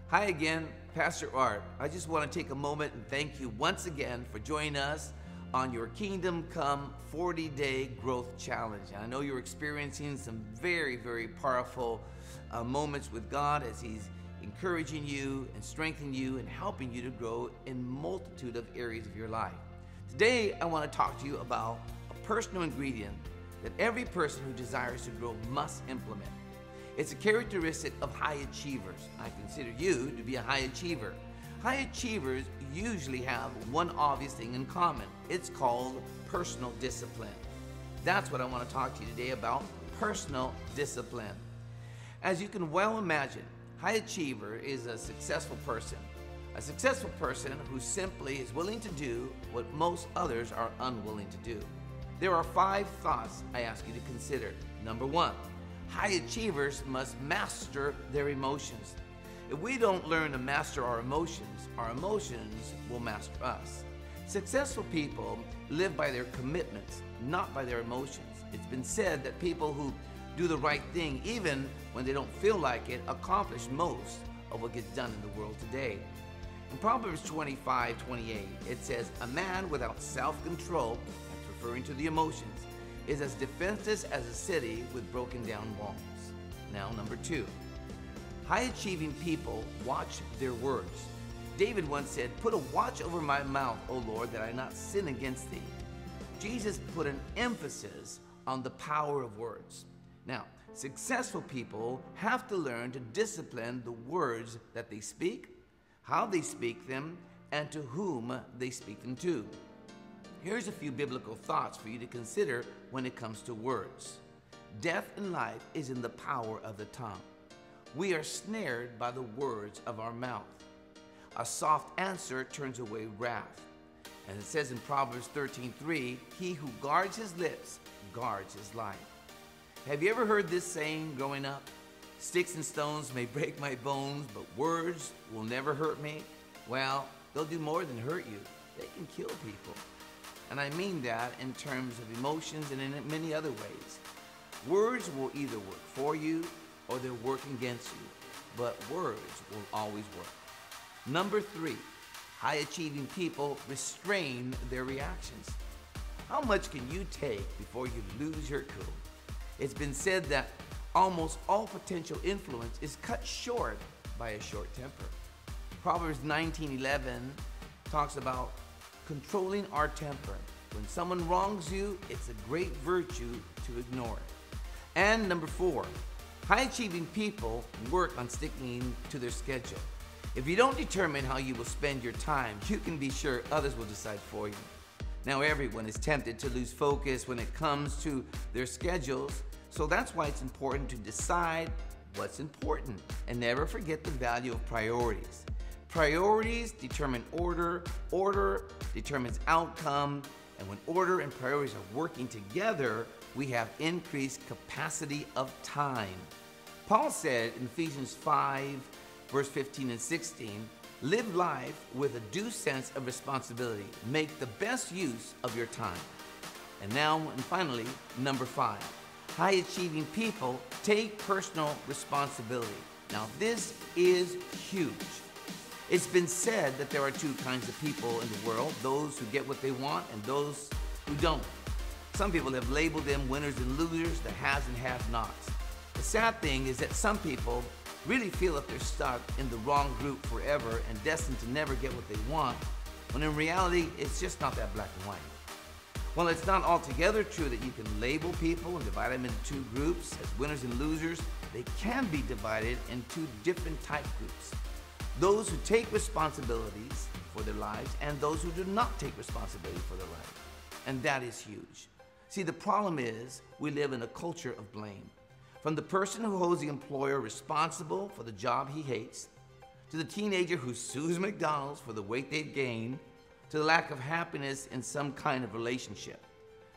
Hi again, Pastor Art. I just want to take a moment and thank you once again for joining us on your Kingdom Come 40-Day Growth Challenge. And I know you're experiencing some very, very powerful moments with God as He's encouraging you and strengthening you and helping you to grow in multitude of areas of your life. Today, I want to talk to you about a personal ingredient that every person who desires to grow must implement. It's a characteristic of high achievers. I consider you to be a high achiever. High achievers usually have one obvious thing in common. It's called personal discipline. That's what I want to talk to you today about, personal discipline. As you can well imagine, high achiever is a successful person. A successful person who simply is willing to do what most others are unwilling to do. There are 5 thoughts I ask you to consider. Number 1, high achievers must master their emotions. If we don't learn to master our emotions will master us. Successful people live by their commitments, not by their emotions. It's been said that people who do the right thing, even when they don't feel like it, accomplish most of what gets done in the world today. In Proverbs 25:28, it says, "A man without self-control," that's referring to the emotions, "is as defenseless as a city with broken down walls." Now, number 2, high-achieving people watch their words. David once said, "Put a watch over my mouth, O Lord, that I not sin against thee." Jesus put an emphasis on the power of words. Now, successful people have to learn to discipline the words that they speak, how they speak them, and to whom they speak them to. Here's a few biblical thoughts for you to consider when it comes to words. Death and life is in the power of the tongue. We are snared by the words of our mouth. A soft answer turns away wrath. And it says in Proverbs 13:3, "He who guards his lips guards his life." Have you ever heard this saying growing up? "Sticks and stones may break my bones, but words will never hurt me." Well, they'll do more than hurt you. They can kill people. And I mean that in terms of emotions and in many other ways. Words will either work for you or they'll work against you, but words will always work. Number 3, high-achieving people restrain their reactions. How much can you take before you lose your cool? It's been said that almost all potential influence is cut short by a short temper. Proverbs 19:11 talks about controlling our temper. When someone wrongs you, it's a great virtue to ignore it. And number 4, high-achieving people work on sticking to their schedule. If you don't determine how you will spend your time, you can be sure others will decide for you. Now, everyone is tempted to lose focus when it comes to their schedules, so that's why it's important to decide what's important and never forget the value of priorities. Priorities determine order, order determines outcome, and when order and priorities are working together, we have increased capacity of time. Paul said in Ephesians 5, verse 15 and 16, "Live life with a due sense of responsibility. Make the best use of your time." And now, and finally, number 5, high-achieving people take personal responsibility. Now, this is huge. It's been said that there are 2 kinds of people in the world, those who get what they want and those who don't. Some people have labeled them winners and losers, the haves and have-nots. The sad thing is that some people really feel that they're stuck in the wrong group forever and destined to never get what they want, when in reality, it's just not that black and white. While it's not altogether true that you can label people and divide them into 2 groups as winners and losers, they can be divided into 2 different type groups. Those who take responsibilities for their lives and those who do not take responsibility for their life. And that is huge. See, the problem is we live in a culture of blame. From the person who holds the employer responsible for the job he hates, to the teenager who sues McDonald's for the weight they've gained, to the lack of happiness in some kind of relationship.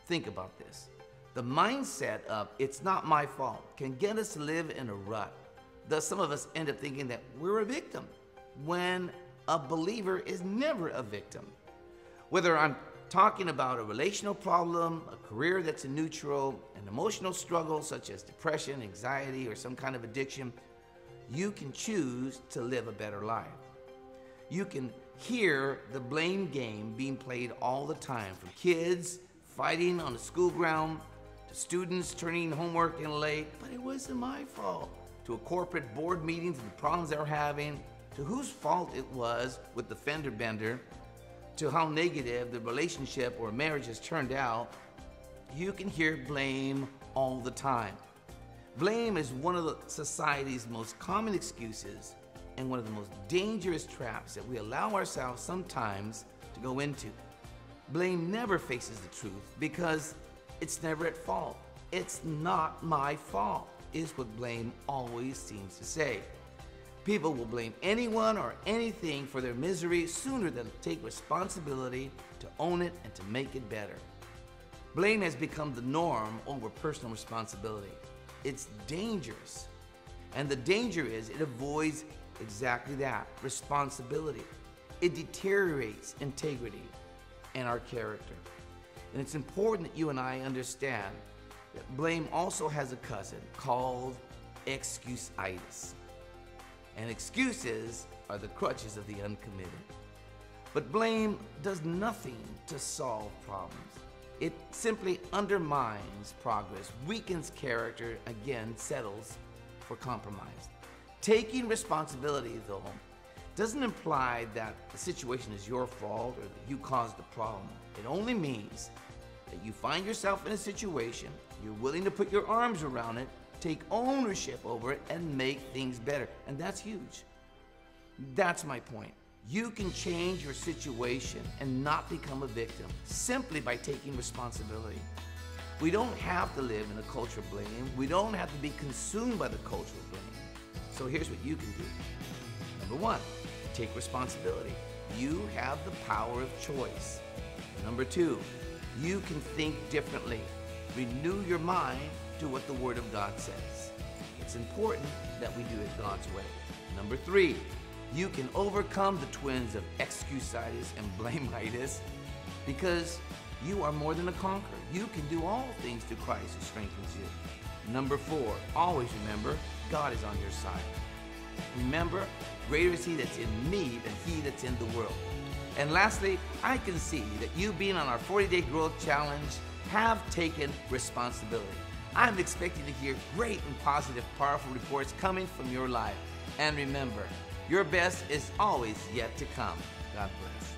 Think about this. The mindset of "it's not my fault" can get us to live in a rut. Thus, some of us end up thinking that we're a victim, when a believer is never a victim. Whether I'm talking about a relational problem, a career that's in neutral, an emotional struggle such as depression, anxiety, or some kind of addiction, you can choose to live a better life. You can hear the blame game being played all the time, from kids fighting on the school ground, to students turning homework in late, but it wasn't my fault, to a corporate board meeting, to the problems they're having, to whose fault it was with the fender bender, to how negative the relationship or marriage has turned out. You can hear blame all the time. Blame is one of the society's most common excuses and one of the most dangerous traps that we allow ourselves sometimes to go into. Blame never faces the truth because it's never at fault. It's not my fault, is what blame always seems to say. People will blame anyone or anything for their misery sooner than take responsibility to own it and to make it better. Blame has become the norm over personal responsibility. It's dangerous. And the danger is it avoids exactly that, responsibility. It deteriorates integrity and our character. And it's important that you and I understand that blame also has a cousin called excuse-itis. And excuses are the crutches of the uncommitted. But blame does nothing to solve problems. It simply undermines progress, weakens character, again, settles for compromise. Taking responsibility, though, doesn't imply that the situation is your fault or that you caused the problem. It only means that you find yourself in a situation, you're willing to put your arms around it, take ownership over it, and make things better. And that's huge. That's my point. You can change your situation and not become a victim simply by taking responsibility. We don't have to live in a culture of blame. We don't have to be consumed by the culture of blame. So here's what you can do. Number one, take responsibility. You have the power of choice. Number two, you can think differently. Renew your mind to what the Word of God says. It's important that we do it God's way. Number three, you can overcome the twins of excuse-itis and blame-itis because you are more than a conqueror. You can do all things through Christ who strengthens you. Number four, always remember, God is on your side. Remember, greater is He that's in me than he that's in the world. And lastly, I can see that you being on our 40-day growth challenge have taken responsibility. I'm expecting to hear great and positive, powerful reports coming from your life. And remember, your best is always yet to come. God bless.